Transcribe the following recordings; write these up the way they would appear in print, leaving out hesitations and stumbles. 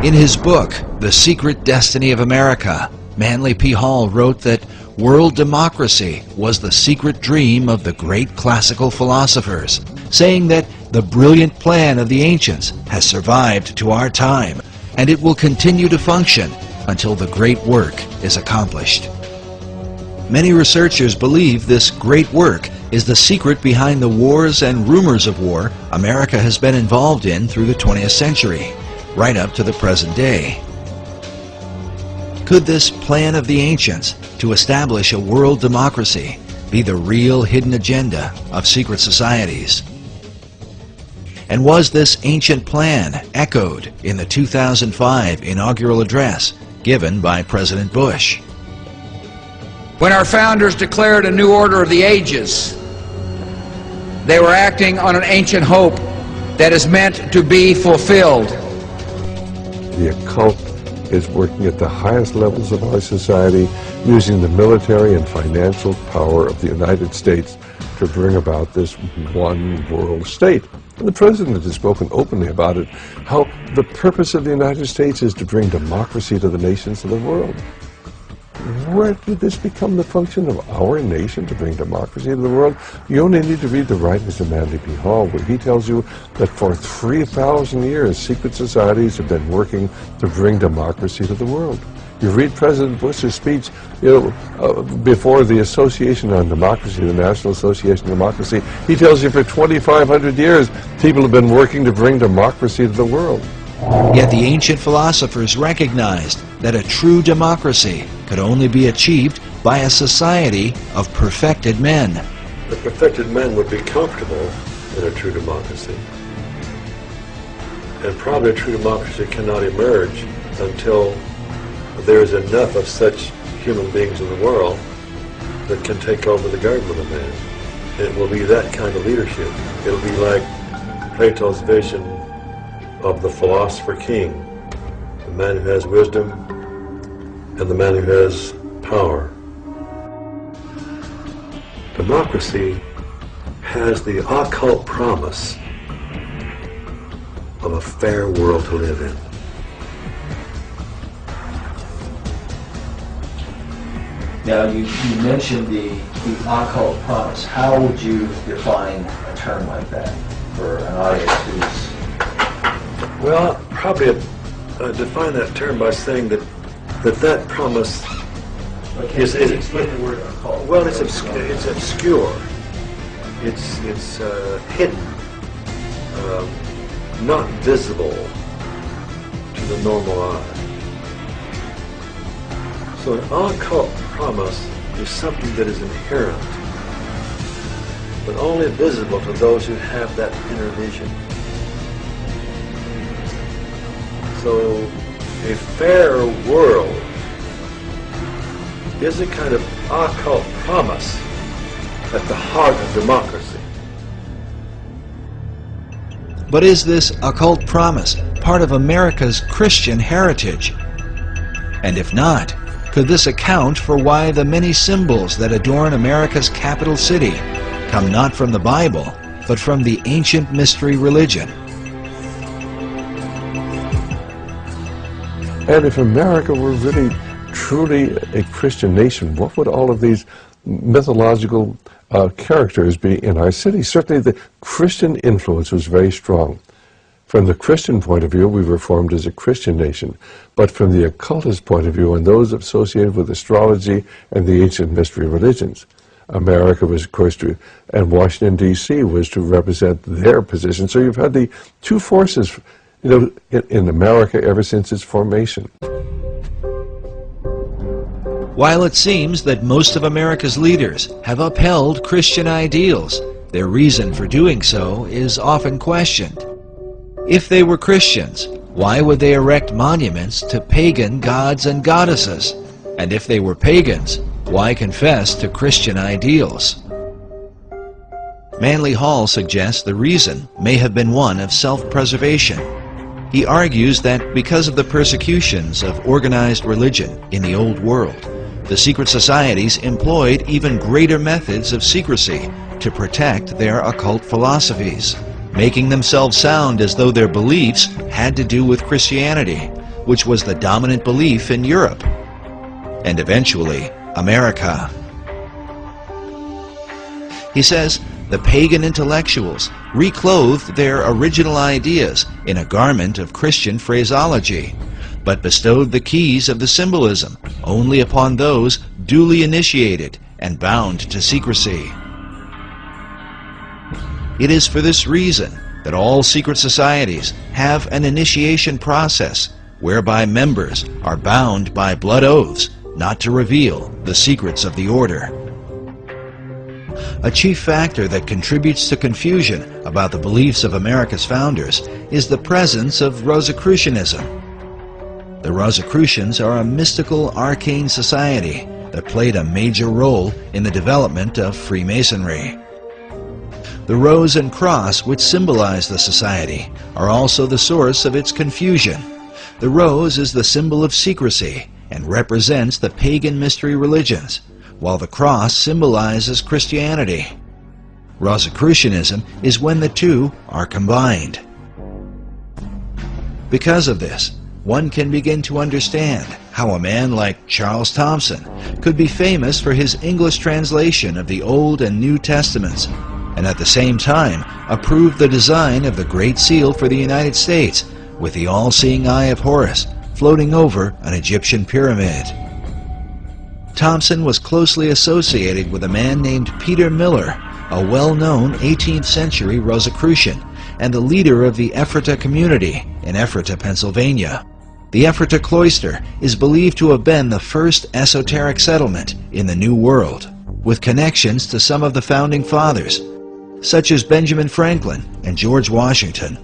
In his book, The Secret Destiny of America, Manly P. Hall wrote that world democracy was the secret dream of the great classical philosophers, saying that the brilliant plan of the ancients has survived to our time, and it will continue to function until the great work is accomplished. Many researchers believe this great work is the secret behind the wars and rumors of war America has been involved in through the 20th century, right up to the present day. Could this plan of the ancients to establish a world democracy be the real hidden agenda of secret societies? And was this ancient plan echoed in the 2005 inaugural address given by President Bush? When our founders declared a new order of the ages, they were acting on an ancient hope that is meant to be fulfilled. The occult is working at the highest levels of our society, using the military and financial power of the United States to bring about this one world state. And the President has spoken openly about it, how the purpose of the United States is to bring democracy to the nations of the world. Where did this become the function of our nation, to bring democracy to the world? You only need to read the writings of Manly P. Hall, where he tells you that for 3,000 years, secret societies have been working to bring democracy to the world. You read President Bush's speech, before the Association on Democracy, the National Association of Democracy, he tells you for 2,500 years, people have been working to bring democracy to the world. Yet the ancient philosophers recognized that a true democracy could only be achieved by a society of perfected men. The perfected men would be comfortable in a true democracy. And probably a true democracy cannot emerge until there is enough of such human beings in the world that can take over the government of man. And it will be that kind of leadership. It'll be like Plato's vision of the philosopher king, the man who has wisdom and the man who has power. Democracy has the occult promise of a fair world to live in. Now, you mentioned the occult promise. How would you define a term like that for an audience who's... Well, probably define that term by saying that promise is explain the word occult. Well, it's obscure. It's hidden, not visible to the normal eye. So an occult promise is something that is inherent, but only visible to those who have that inner vision. So a fair world is a kind of occult promise at the heart of democracy. But is this occult promise part of America's Christian heritage? And if not, could this account for why the many symbols that adorn America's capital city come not from the Bible, but from the ancient mystery religion? And if America were really, truly a Christian nation, what would all of these mythological characters be in our city? Certainly the Christian influence was very strong. From the Christian point of view, we were formed as a Christian nation. But from the occultist point of view, and those associated with astrology and the ancient mystery religions, America was, of course, and Washington, D.C. was to represent their position. So you've had the two forces, in America ever since its formation. While it seems that most of America's leaders have upheld Christian ideals, their reason for doing so is often questioned. If they were Christians, why would they erect monuments to pagan gods and goddesses? And if they were pagans, why confess to Christian ideals? Manly Hall suggests the reason may have been one of self-preservation. He argues that because of the persecutions of organized religion in the Old World, the secret societies employed even greater methods of secrecy to protect their occult philosophies, making themselves sound as though their beliefs had to do with Christianity, which was the dominant belief in Europe, and eventually America. He says the pagan intellectuals reclothed their original ideas in a garment of Christian phraseology, but bestowed the keys of the symbolism only upon those duly initiated and bound to secrecy. It is for this reason that all secret societies have an initiation process whereby members are bound by blood oaths not to reveal the secrets of the order. A chief factor that contributes to confusion about the beliefs of America's founders is the presence of Rosicrucianism. The Rosicrucians are a mystical, arcane society that played a major role in the development of Freemasonry. The rose and cross, which symbolize the society, are also the source of its confusion. The rose is the symbol of secrecy and represents the pagan mystery religions, while the cross symbolizes Christianity. Rosicrucianism is when the two are combined. Because of this, one can begin to understand how a man like Charles Thomson could be famous for his English translation of the Old and New Testaments, and at the same time approve the design of the Great Seal for the United States with the all-seeing eye of Horus floating over an Egyptian pyramid. Thomson was closely associated with a man named Peter Miller, a well-known 18th century Rosicrucian and the leader of the Ephrata community in Ephrata, Pennsylvania. The Ephrata cloister is believed to have been the first esoteric settlement in the New World, with connections to some of the founding fathers, such as Benjamin Franklin and George Washington.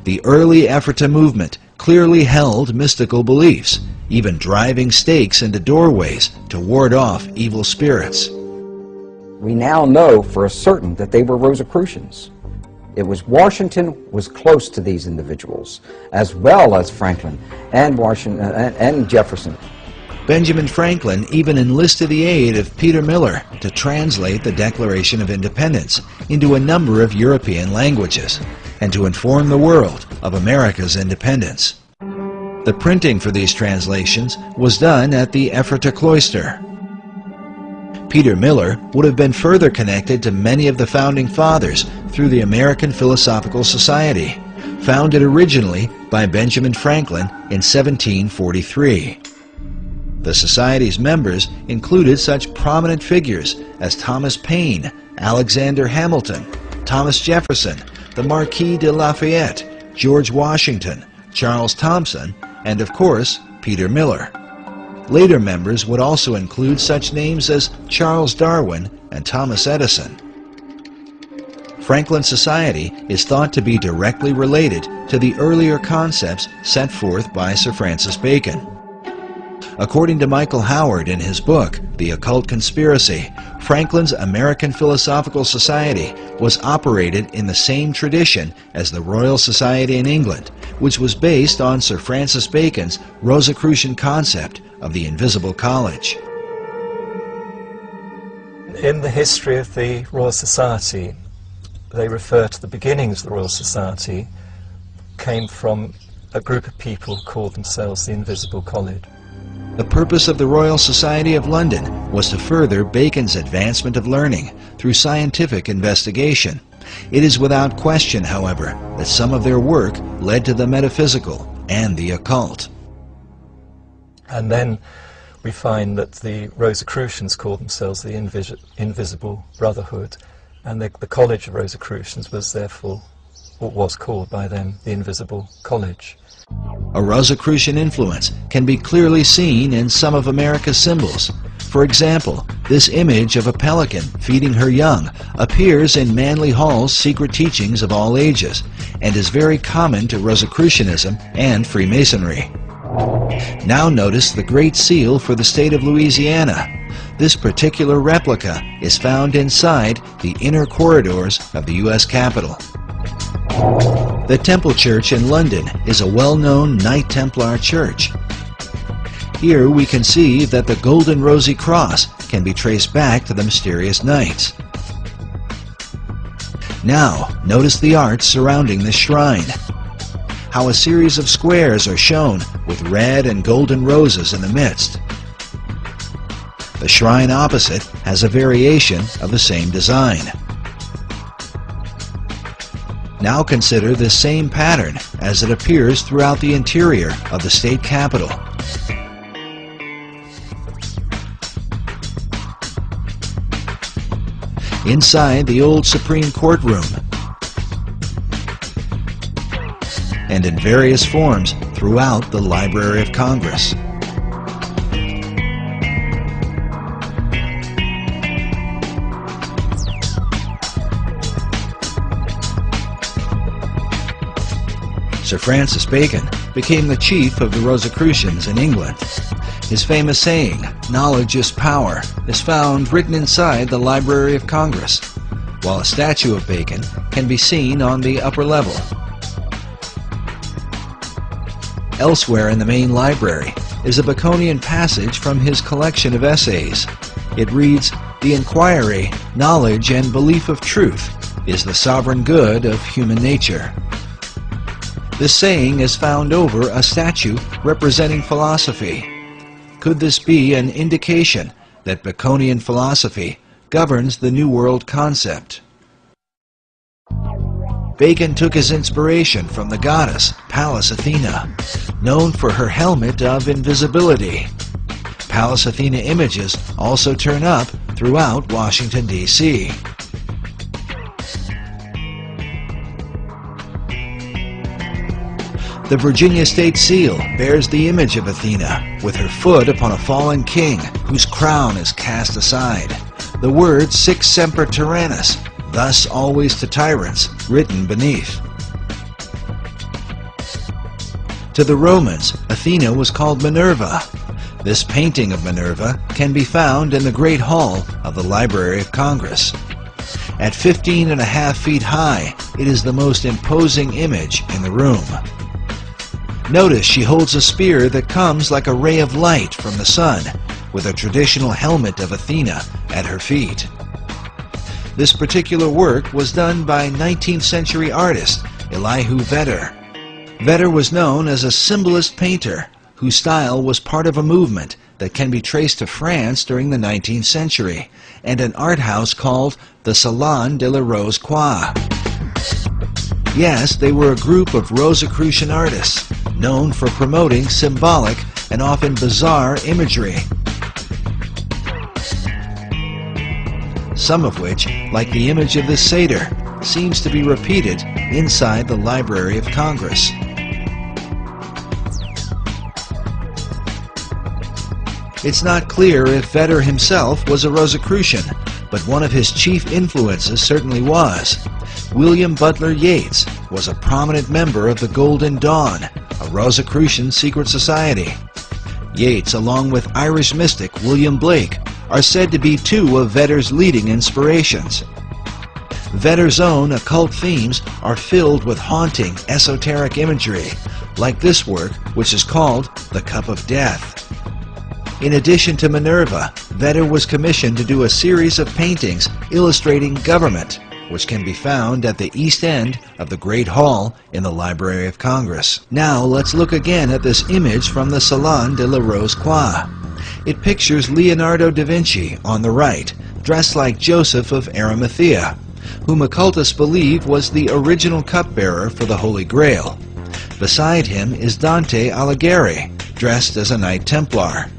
The early Ephrata movement clearly held mystical beliefs, even driving stakes into doorways to ward off evil spirits. We now know for certain that they were Rosicrucians. It was Washington was close to these individuals, as well as Franklin and Washington and Jefferson. Benjamin Franklin even enlisted the aid of Peter Miller to translate the Declaration of Independence into a number of European languages and to inform the world of America's independence. The printing for these translations was done at the Ephrata cloister. Peter Miller would have been further connected to many of the founding fathers through the American Philosophical Society, founded originally by Benjamin Franklin in 1743. The Society's members included such prominent figures as Thomas Paine, Alexander Hamilton, Thomas Jefferson, the Marquis de Lafayette, George Washington, Charles Thomson, and of course, Peter Miller. Later members would also include such names as Charles Darwin and Thomas Edison. Franklin Society is thought to be directly related to the earlier concepts set forth by Sir Francis Bacon. According to Michael Howard in his book, The Occult Conspiracy, Franklin's American Philosophical Society was operated in the same tradition as the Royal Society in England, which was based on Sir Francis Bacon's Rosicrucian concept of the Invisible College. In the history of the Royal Society, they refer to the beginnings of the Royal Society came from a group of people who called themselves the Invisible College. The purpose of the Royal Society of London was to further Bacon's advancement of learning through scientific investigation. It is without question, however, that some of their work led to the metaphysical and the occult. And then we find that the Rosicrucians called themselves the Invisible Brotherhood, and the College of Rosicrucians was therefore, what was called by them, the Invisible College. A Rosicrucian influence can be clearly seen in some of America's symbols. For example, this image of a pelican feeding her young appears in Manly Hall's Secret Teachings of All Ages and is very common to Rosicrucianism and Freemasonry. Now notice the Great Seal for the state of Louisiana. This particular replica is found inside the inner corridors of the U.S. Capitol. The Temple Church in London is a well-known Knight Templar church. Here we can see that the golden rosy cross can be traced back to the mysterious knights. Now, notice the art surrounding the shrine. how a series of squares are shown with red and golden roses in the midst. The shrine opposite has a variation of the same design. Now consider this same pattern as it appears throughout the interior of the state capitol. Inside the old Supreme Court room, and in various forms throughout the Library of Congress. Sir Francis Bacon became the chief of the Rosicrucians in England. His famous saying, "Knowledge is power," is found written inside the Library of Congress, while a statue of Bacon can be seen on the upper level. Elsewhere in the main library is a Baconian passage from his collection of essays. It reads, "The inquiry, knowledge, and belief of truth is the sovereign good of human nature." This saying is found over a statue representing philosophy. Could this be an indication that Baconian philosophy governs the New World concept? Bacon took his inspiration from the goddess Pallas Athena, known for her helmet of invisibility. Pallas Athena images also turn up throughout Washington, D.C. The Virginia State Seal bears the image of Athena, with her foot upon a fallen king whose crown is cast aside. The word Sic Semper Tyrannis, thus always to tyrants, written beneath. To the Romans, Athena was called Minerva. This painting of Minerva can be found in the Great Hall of the Library of Congress. At 15.5 feet high, it is the most imposing image in the room. Notice she holds a spear that comes like a ray of light from the sun, with a traditional helmet of Athena at her feet. This particular work was done by 19th century artist Elihu Vedder. Vedder was known as a symbolist painter whose style was part of a movement that can be traced to France during the 19th century and an art house called the Salon de la Rose Croix. Yes, they were a group of Rosicrucian artists known for promoting symbolic and often bizarre imagery, some of which, like the image of this satyr, seems to be repeated inside the Library of Congress. It's not clear if Vedder himself was a Rosicrucian, but one of his chief influences certainly was. William Butler Yeats was a prominent member of the Golden Dawn, a Rosicrucian secret society. Yeats, along with Irish mystic William Blake, are said to be two of Vedder's leading inspirations. Vedder's own occult themes are filled with haunting, esoteric imagery, like this work, which is called The Cup of Death. In addition to Minerva, Vedder was commissioned to do a series of paintings illustrating government, which can be found at the east end of the Great Hall in the Library of Congress. Now let's look again at this image from the Salon de la Rose Croix. It pictures Leonardo da Vinci on the right, dressed like Joseph of Arimathea, whom occultists believe was the original cupbearer for the Holy Grail. Beside him is Dante Alighieri, dressed as a Knight Templar.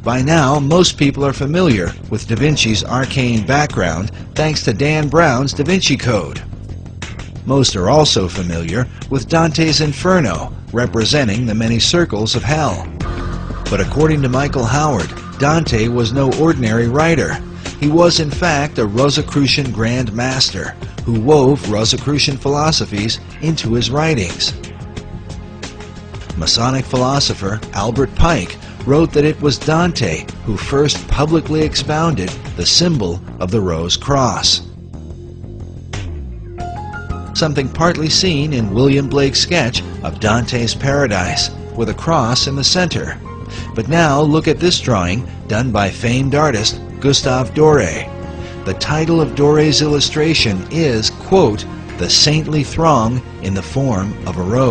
By now, most people are familiar with Da Vinci's arcane background thanks to Dan Brown's Da Vinci Code. Most are also familiar with Dante's Inferno, representing the many circles of hell. But according to Michael Howard, Dante was no ordinary writer. He was in fact a Rosicrucian Grand Master who wove Rosicrucian philosophies into his writings. Masonic philosopher Albert Pike wrote that it was Dante who first publicly expounded the symbol of the Rose Cross, something partly seen in William Blake's sketch of Dante's Paradise, with a cross in the center. But now look at this drawing done by famed artist Gustave Doré. The title of Doré's illustration is, quote, "The saintly throng in the form of a rose."